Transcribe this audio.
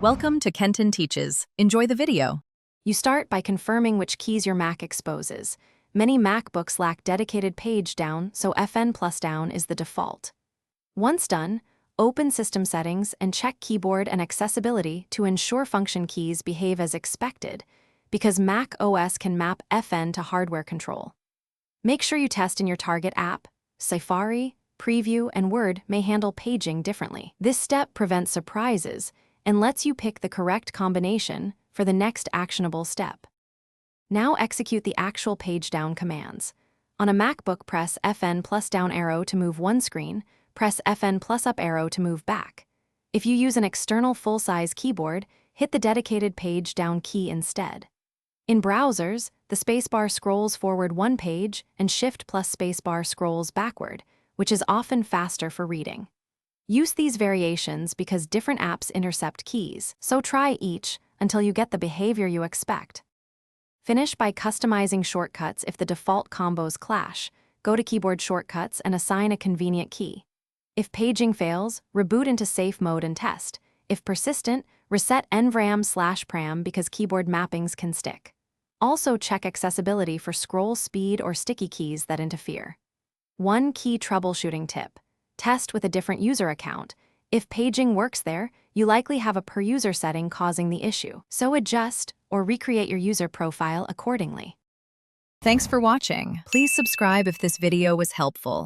Welcome to Kenton Teaches. Enjoy the video. You start by confirming which keys your Mac exposes. Many MacBooks lack dedicated page down, so FN plus down is the default. Once done, open System Settings and check Keyboard and Accessibility to ensure function keys behave as expected, because Mac OS can map FN to hardware control. Make sure you test in your target app. Safari, Preview, and Word may handle paging differently. This step prevents surprises and lets you pick the correct combination for the next actionable step. Now execute the actual page down commands. On a MacBook, press FN plus down arrow to move one screen, press FN plus up arrow to move back. If you use an external full-size keyboard, hit the dedicated page down key instead. In browsers, the spacebar scrolls forward one page and Shift plus spacebar scrolls backward, which is often faster for reading. Use these variations because different apps intercept keys, so try each until you get the behavior you expect. Finish by customizing shortcuts if the default combos clash. Go to Keyboard Shortcuts and assign a convenient key. If paging fails, reboot into safe mode and test. If persistent, reset nvram/pram because keyboard mappings can stick. Also check accessibility for scroll speed or sticky keys that interfere. One key troubleshooting tip. Test with a different user account. If paging works there, you likely have a per-user setting causing the issue, so adjust or recreate your user profile accordingly. Thanks for watching. Please subscribe if this video was helpful.